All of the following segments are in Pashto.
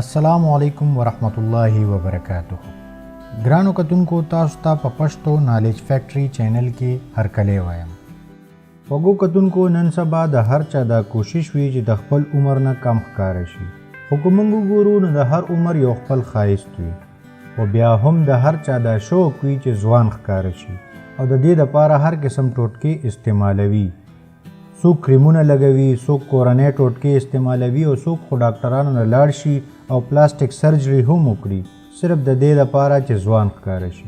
السلام علیکم ورحمت الله وبرکاتہ. ګرانو کتونکو تاسو ته په پښتو نالج فیکټری چینل کې هرکلی وایم. وګو کتونکو نن سبا د هر چا دا کوشش وي چې د خپل عمر نه کم ښکاره شي. خو که موږ وګورو نو د هر عمر یو خپل ښایست وي. خو بیا هم د هر چا دا شوق وي چې ځوان ښکاره شي او د دې دپاره هر قسم ټوټکې استعمالوي. څوک کریمونه لګوي، څوک کورنۍ ټوټکې استعمالوي او څوک خو ډاکټرانو نه لاړ شي او پلاستیک سرجري هم وکړي صرف د دې لپاره چې ځوان ښکاره شي.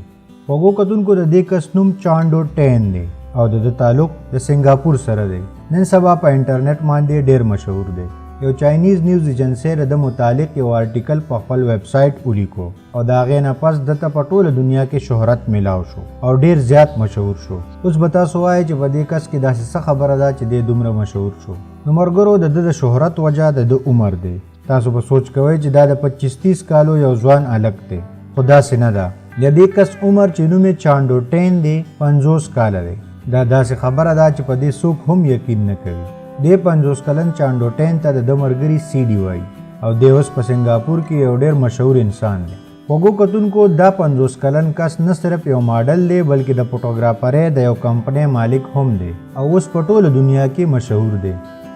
وګو کتونکو د دې کس نوم چانډو ټین دی او د تعلق د سنگاپور سره دی. نن سبا په انټرنیټ باندې ډیر مشهور دی. یو چاینیز نیوز ایجنسی د متعلق یو آرټیکل په خپل ویب سایټ ولیکو او د هغې نه پس دته په ټوله دنیا کې شهرت میلاو شو او ډیر زیات مشهور شو. اوس به تاسو وایئ چې په دې کس کې داسې څه خبره ده چې دی دومره مشهور شو. نو ملګرو د ده د شهرت وجه د ده عمر دی. تاسو به سوچ کوئ چې دا د 25-30 کالو یو ځوان هلک دی، خو داسې نه ده. د دې کس عمر چې نوم یې چانډو ټین دی 50 کاله دی. دا داسې خبره ده چې په دې څوک هم یقین نه کوي. دی 50 کلن چانډو ټین ته د ملګري سیډي وایي او دی اوس په سنګاپور کې یو ډېر مشهور انسان دی. وګو کتونکو دا 50 کلن کس نه صرف یو ماډل دی بلکې د فوټوګرافرۍ د یو کمپنۍ مالک هم دی او اوس په ټوله دنیا کې مشهور دی.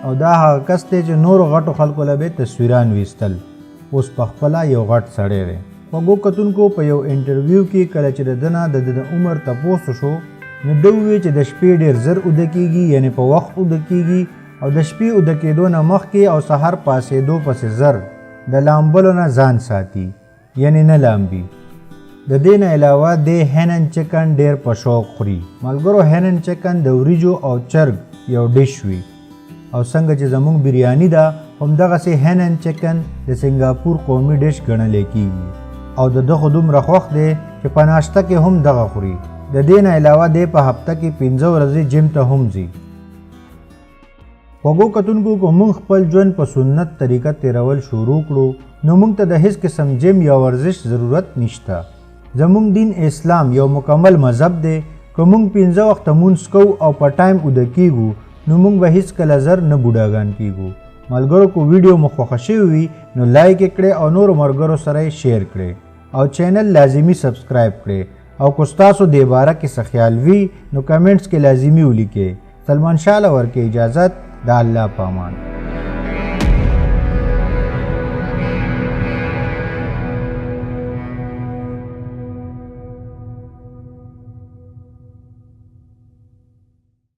او دا هغه کس دی چې نورو غټو خلکو له به تصویران ویستل. اوس په خپله یو غټ سړی دی. وګو کتونکو په یو انټرویو کې کله چې د ده نه د عمر تپوس شو نو ده وویل چې د شپې ډېر زر اوده کېږي، یعنې په وخت اوده کېږي او د شپې اوده کېدو نه مخکې او سحر پاسېدو پسې زر د لامبلو نه ځان ساتي، یعنې نه لامبي. د دې نه علاوه دی هینن چکن ډېر په شوق خوري. ملګرو هینن چکن د وریجو او چرګ یو ډش وي او څنګه چې زموږ بریاني ده همدغسې هینن چکن د سنګاپور قومي ډش ګڼلی کېږي او د ده خو دومره خوښ دی چې په ناشته کې هم دغه خوري. د دې نه علاوه دی په هفته کې 15 ورځې جیم ته هم ځي. وګو کتونکو که موږ خپل ژوند په سنت طریقه تیرول شروع کړو نو موږ ته د هیڅ قسم جیم یا ورزش ضرورت نشته. زموږ دین اسلام یو مکمل مذهب دی. که موږ 15 وخته مونځ کوو او په ټایم اوده کیږو نو موږ به هیڅکله زر نه بوډاګان کیږو. ملګرو که ویډیو مو خوښه شوې وي نو لایک یې کړئ او نورو ملګرو سره یې شیر کړئ او چینل لازمي سبسکرایب کړئ. او که ستاسو دې باره کې څه خیال وي نو کمنټس کې لازمي ولیکئ. سلمان شاه له ورکې اجازت د الله په امان.